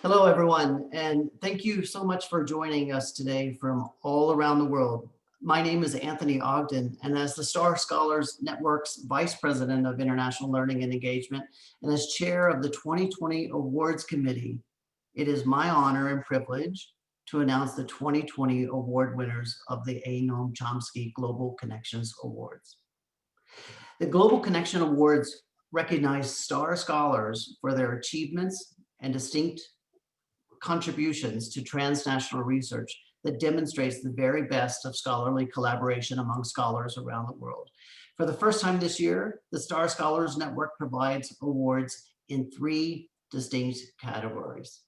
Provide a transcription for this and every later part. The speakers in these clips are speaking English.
Hello, everyone, and thank you so much for joining us today from all around the world. My name is Anthony Ogden, and as the Star Scholars Network's Vice President of International Learning and Engagement, and as Chair of the 2020 Awards Committee, it is my honor and privilege to announce the 2020 award winners of the Noam Chomsky Global Connections Awards. The Global Connection Awards recognize star scholars for their achievements and distinct contributions to transnational research that demonstrates the very best of scholarly collaboration among scholars around the world. For the first time this year, the Star Scholars Network provides awards in 3 distinct categories: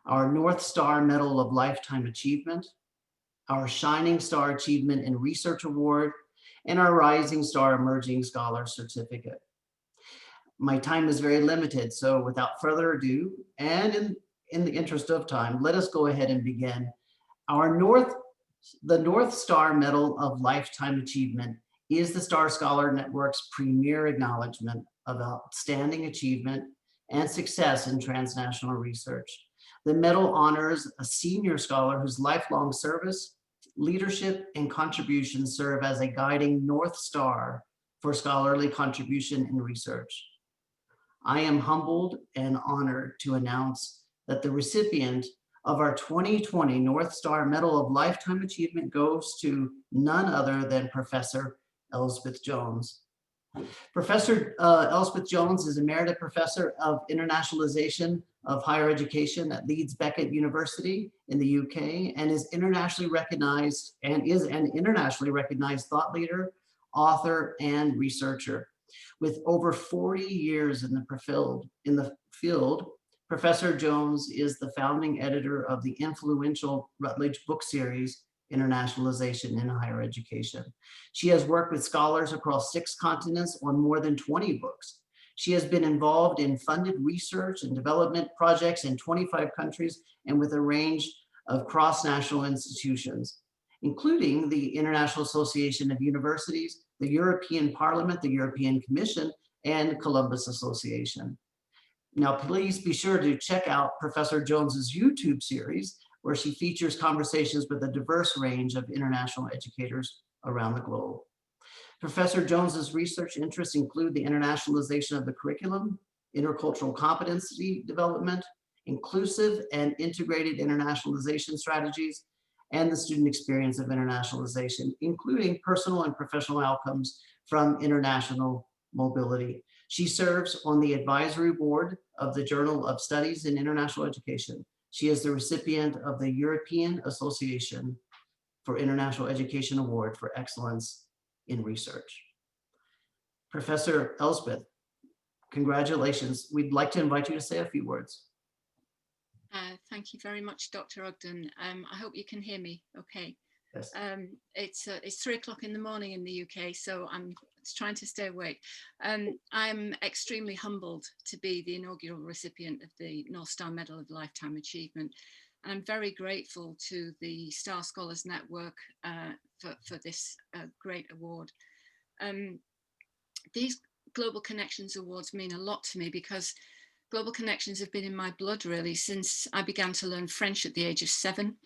our North Star Medal of Lifetime Achievement, our Shining Star Achievement in Research Award, and our Rising Star Emerging Scholar Certificate. My time is very limited, so without further ado, and in the interest of time, let us go ahead and begin. The North Star Medal of Lifetime Achievement is the Star Scholar Network's premier acknowledgement of outstanding achievement and success in transnational research. The medal honors a senior scholar whose lifelong service, leadership, and contributions serve as a guiding North Star for scholarly contribution in research. I am humbled and honored to announce that the recipient of our 2020 North Star Medal of Lifetime Achievement goes to none other than Professor Elspeth Jones. Professor Elspeth Jones is Emerita Professor of Internationalization of Higher Education at Leeds Beckett University in the UK, and is an internationally recognized thought leader, author, and researcher. With over 40 years in the field, Professor Jones is the founding editor of the influential Routledge book series, Internationalization in Higher Education. She has worked with scholars across 6 continents on more than 20 books. She has been involved in funded research and development projects in 25 countries and with a range of cross-national institutions, including the International Association of Universities, the European Parliament, the European Commission, and Columbus Association. Now, please be sure to check out Professor Jones's YouTube series, where she features conversations with a diverse range of international educators around the globe. Professor Jones's research interests include the internationalization of the curriculum, intercultural competency development, inclusive and integrated internationalization strategies, and the student experience of internationalization, including personal and professional outcomes from international mobility. She serves on the advisory board of the Journal of Studies in International Education. She is the recipient of the European Association for International Education Award for Excellence in Research. Professor Elspeth, congratulations. We'd like to invite you to say a few words. Thank you very much, Dr. Ogden. I hope you can hear me okay. Yes. It's 3 o'clock in the morning in the UK, so I'm trying to stay awake. I'm extremely humbled to be the inaugural recipient of the North Star Medal of Lifetime Achievement. And I'm very grateful to the Star Scholars Network for this great award. These Global Connections Awards mean a lot to me because Global Connections have been in my blood really since I began to learn French at the age of 7.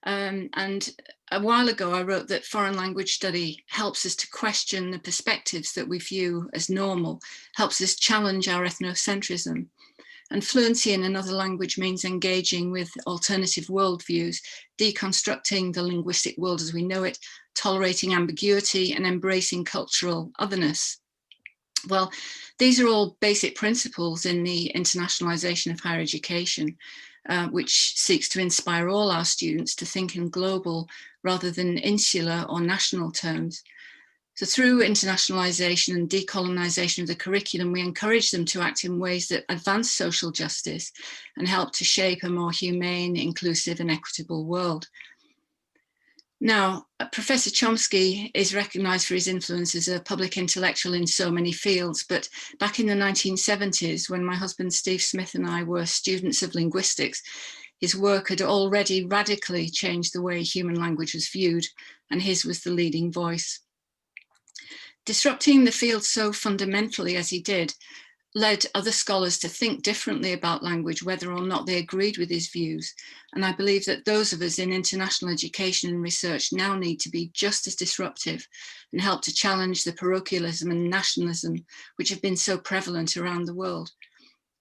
And a while ago, I wrote that foreign language study helps us to question the perspectives that we view as normal, helps us challenge our ethnocentrism. And fluency in another language means engaging with alternative worldviews, deconstructing the linguistic world as we know it, tolerating ambiguity, and embracing cultural otherness. Well, these are all basic principles in the internationalization of higher education, which seeks to inspire all our students to think in global rather than insular or national terms. So through internationalization and decolonization of the curriculum, we encourage them to act in ways that advance social justice and help to shape a more humane, inclusive, and equitable world. Now, Professor Chomsky is recognized for his influence as a public intellectual in so many fields, but back in the 1970s, when my husband Steve Smith and I were students of linguistics, his work had already radically changed the way human language was viewed, and his was the leading voice. Disrupting the field so fundamentally as he did led other scholars to think differently about language, whether or not they agreed with his views. And I believe that those of us in international education and research now need to be just as disruptive and help to challenge the parochialism and nationalism which have been so prevalent around the world.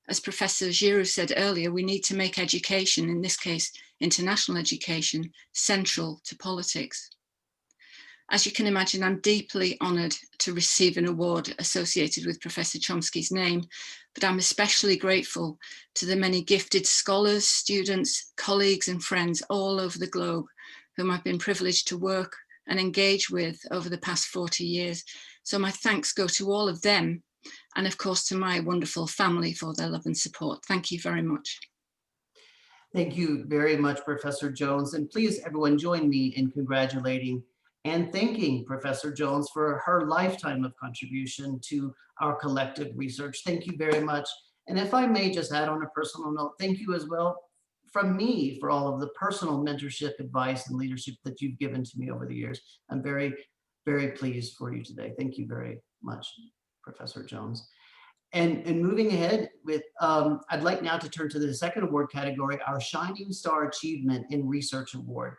As Professor Giroux said earlier, we need to make education, in this case, international education, central to politics. As you can imagine, I'm deeply honoured to receive an award associated with Professor Chomsky's name, but I'm especially grateful to the many gifted scholars, students, colleagues and friends all over the globe whom I've been privileged to work and engage with over the past 40 years. So my thanks go to all of them, and of course to my wonderful family for their love and support. Thank you very much. Thank you very much, Professor Jones. And please, everyone, join me in congratulating and thanking Professor Jones for her lifetime of contribution to our collective research. Thank you very much. And if I may just add on a personal note, thank you as well from me for all of the personal mentorship, advice, and leadership that you've given to me over the years. I'm very, very pleased for you today. Thank you very much, Professor Jones. And moving ahead with, I'd like now to turn to the second award category, our Shining Star Achievement in Research Award.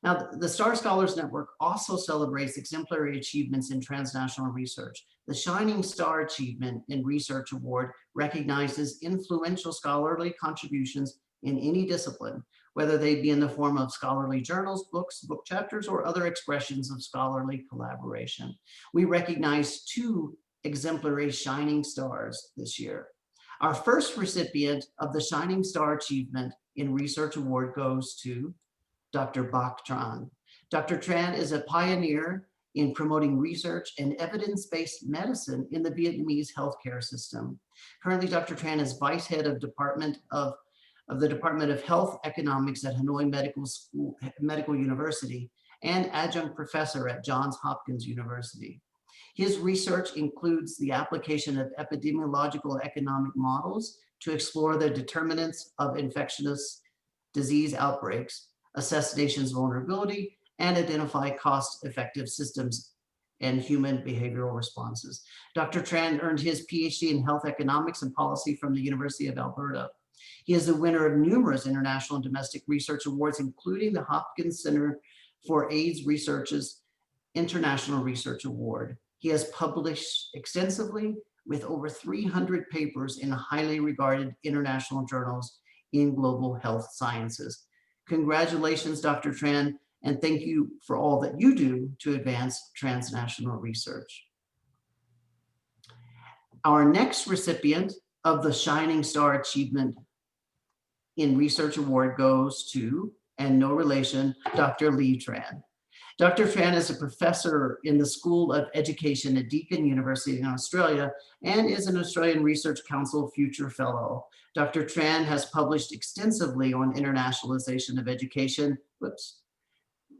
Now, the Star Scholars Network also celebrates exemplary achievements in transnational research. The Shining Star Achievement in Research Award recognizes influential scholarly contributions in any discipline, whether they be in the form of scholarly journals, books, book chapters, or other expressions of scholarly collaboration. We recognize 2 exemplary Shining Stars this year. Our first recipient of the Shining Star Achievement in Research Award goes to Dr. Bach Tran. Dr. Tran is a pioneer in promoting research and evidence-based medicine in the Vietnamese healthcare system. Currently, Dr. Tran is vice head of the Department of Health Economics at Hanoi Medical University and adjunct professor at Johns Hopkins University. His research includes the application of epidemiological economic models to explore the determinants of infectious disease outbreaks, assess nations' vulnerability, and identify cost-effective systems and human behavioral responses. Dr. Tran earned his PhD in health economics and policy from the University of Alberta. He is the winner of numerous international and domestic research awards, including the Hopkins Center for AIDS Research's International Research Award. He has published extensively with over 300 papers in highly regarded international journals in global health sciences. Congratulations, Dr. Tran, and thank you for all that you do to advance transnational research. Our next recipient of the Shining Star Achievement in Research Award goes to, and no relation, Dr. Lee Tran. Dr. Tran is a professor in the School of Education at Deakin University in Australia and is an Australian Research Council Future Fellow. Dr. Tran has published extensively on internationalization of education. Whoops,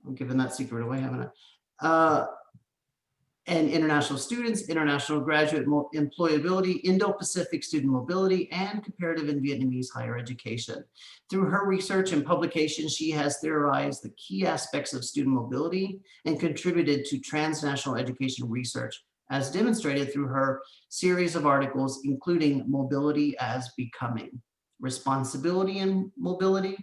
I'm giving that secret away, haven't I? And international students, international graduate employability, Indo-Pacific student mobility, and comparative and Vietnamese higher education. Through her research and publications, she has theorized the key aspects of student mobility and contributed to transnational education research, as demonstrated through her series of articles, including Mobility as Becoming, Responsibility and Mobility,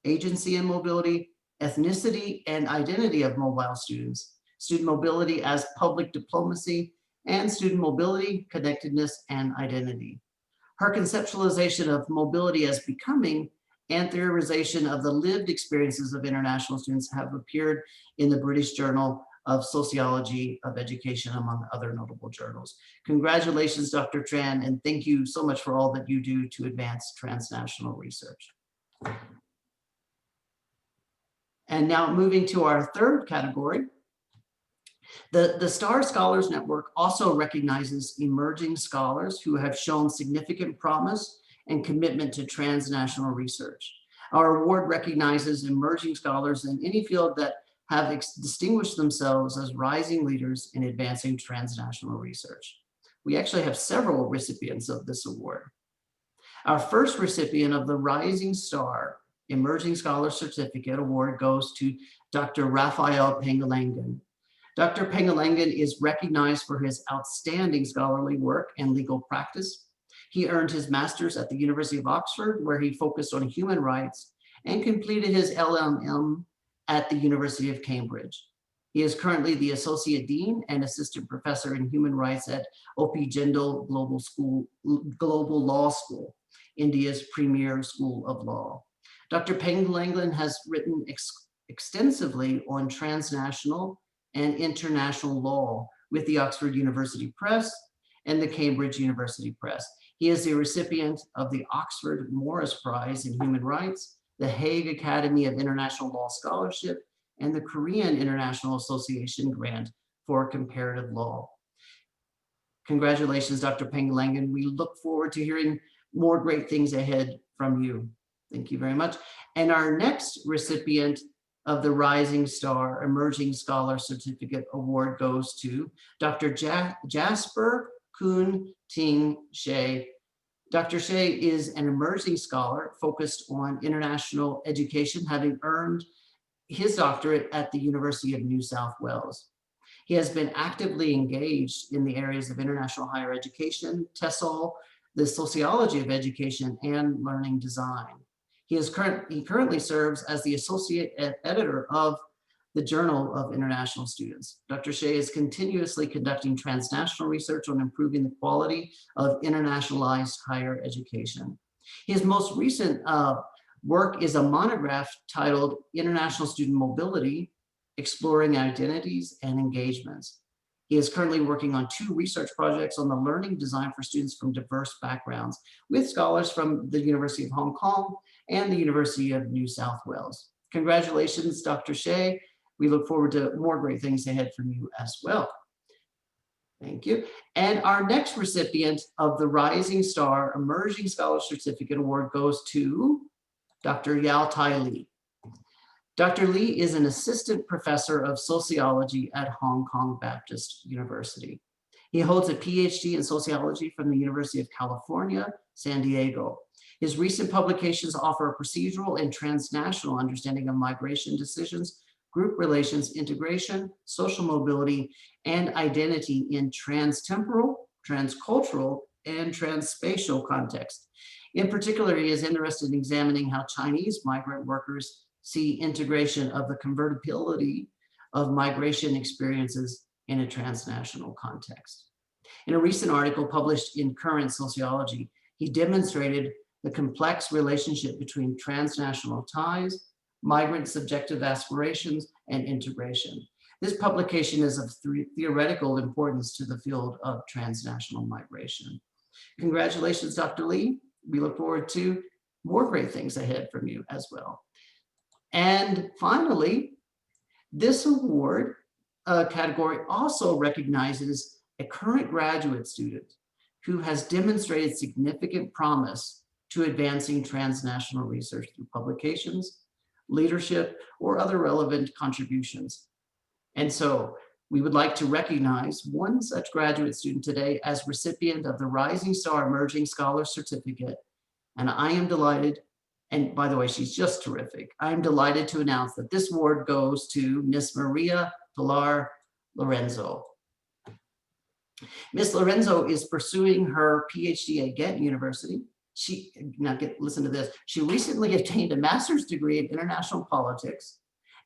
Agency and Mobility, Ethnicity and Identity of Mobile Students, Student Mobility as Public Diplomacy, and Student Mobility, Connectedness, and Identity. Her conceptualization of mobility as becoming and theorization of the lived experiences of international students have appeared in the British Journal of Sociology of Education, among other notable journals. Congratulations, Dr. Tran, and thank you so much for all that you do to advance transnational research. And now moving to our third category, the Star Scholars Network also recognizes emerging scholars who have shown significant promise and commitment to transnational research. Our award recognizes emerging scholars in any field that have distinguished themselves as rising leaders in advancing transnational research. We actually have several recipients of this award. Our first recipient of the Rising Star Emerging Scholar Certificate Award goes to Dr. Raphael Panagalangan. Dr. Panagalangan is recognized for his outstanding scholarly work and legal practice. He earned his master's at the University of Oxford, where he focused on human rights, and completed his LLM at the University of Cambridge. He is currently the Associate Dean and Assistant Professor in Human Rights at O.P. Jindal Global Law School, India's premier school of law. Dr. Panagalangan has written extensively on transnational and international law with the Oxford University Press and the Cambridge University Press. He is a recipient of the Oxford Morris Prize in Human Rights, the Hague Academy of International Law Scholarship, and the Korean International Association Grant for Comparative Law. Congratulations, Dr. Panagalangan. We look forward to hearing more great things ahead from you. Thank you very much. And our next recipient of the Rising Star Emerging Scholar Certificate Award goes to Dr. Jasper Kun-Ting Hsieh. Dr. Hsieh is an emerging scholar focused on international education, having earned his doctorate at the University of New South Wales. He has been actively engaged in the areas of international higher education, TESOL, the sociology of education, and learning design. He currently serves as the associate editor of the Journal of International Students. Dr. Hsieh is continuously conducting transnational research on improving the quality of internationalized higher education. His most recent work is a monograph titled International Student Mobility, Exploring Identities and Engagements. He is currently working on 2 research projects on the learning design for students from diverse backgrounds with scholars from the University of Hong Kong and the University of New South Wales. Congratulations, Dr. Hsieh. We look forward to more great things ahead from you as well. Thank you. And our next recipient of the Rising Star Emerging Scholar Certificate Award goes to Dr. Yao-Tai Li. Dr. Li is an assistant professor of sociology at Hong Kong Baptist University. He holds a PhD in sociology from the University of California, San Diego. His recent publications offer a procedural and transnational understanding of migration decisions, group relations, integration, social mobility, and identity in transtemporal, transcultural, and transspatial context. In particular, he is interested in examining how Chinese migrant workers see integration of the convertibility of migration experiences in a transnational context. In a recent article published in Current Sociology, he demonstrated the complex relationship between transnational ties, migrant subjective aspirations, and integration. This publication is of theoretical importance to the field of transnational migration. Congratulations, Dr. Li. We look forward to more great things ahead from you as well. And finally, this award category also recognizes a current graduate student who has demonstrated significant promise to advancing transnational research through publications, leadership, or other relevant contributions. And so we would like to recognize one such graduate student today as recipient of the Rising Star Emerging Scholar Certificate. And I am delighted, and by the way, she's just terrific. I'm delighted to announce that this award goes to Miss Maria Pilar Lorenzo. Miss Lorenzo is pursuing her PhD at Ghent University. Listen to this. She recently obtained a master's degree in international politics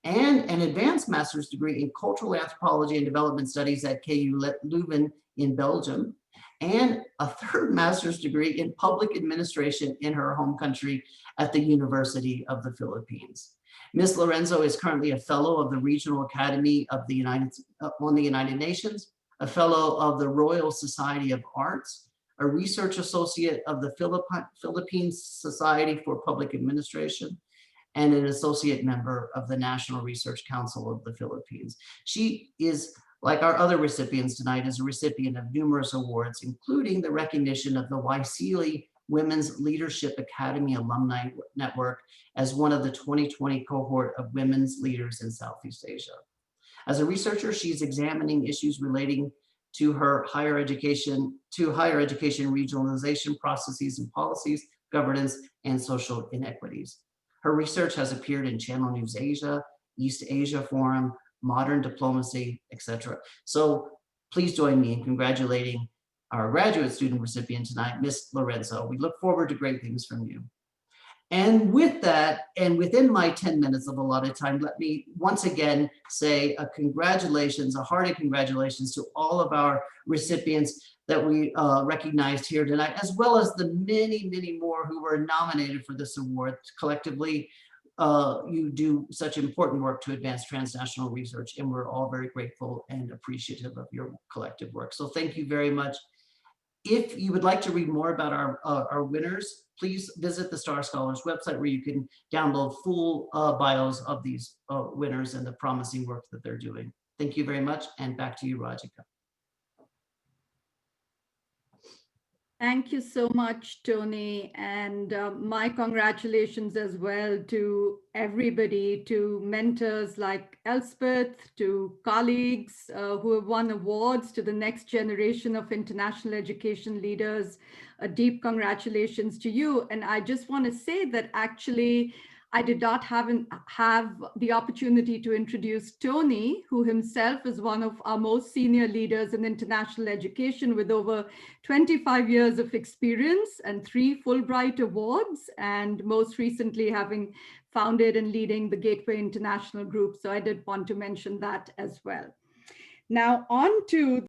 and an advanced master's degree in cultural anthropology and development studies at KU Leuven in Belgium, and a 3rd master's degree in public administration in her home country at the University of the Philippines. Ms. Lorenzo is currently a fellow of the Regional Academy of the United Nations, a fellow of the Royal Society of Arts, a research associate of the Philippines Society for Public Administration, and an associate member of the National Research Council of the Philippines. She is, like our other recipients tonight, is a recipient of numerous awards, including the recognition of the Waisili Women's Leadership Academy Alumni Network as one of the 2020 cohort of women's leaders in Southeast Asia. As a researcher, she's examining issues relating to her higher education regionalization processes and policies, governance, and social inequities. Her research has appeared in Channel News Asia, East Asia Forum, Modern Diplomacy, etc. So please join me in congratulating our graduate student recipient tonight, Miss Lorenzo. We look forward to great things from you. And with that, and within my 10 minutes of allotted time, let me once again say a congratulations, a hearty congratulations to all of our recipients that we recognized here tonight, as well as the many, many more who were nominated for this award. Collectively, you do such important work to advance transnational research, and we're all very grateful and appreciative of your collective work. So thank you very much. If you would like to read more about our winners, please visit the Star Scholars website, where you can download full bios of these winners and the promising work that they're doing. Thank you very much, and back to you, Rajika. Thank you so much, Tony, and my congratulations as well to everybody, to mentors like Elspeth, to colleagues who have won awards, to the next generation of international education leaders. A deep congratulations to you. And I just want to say that actually, I did not have the opportunity to introduce Tony, who himself is one of our most senior leaders in international education with over 25 years of experience and 3 Fulbright awards, and most recently having founded and leading the Gateway International Group. So I did want to mention that as well. Now on to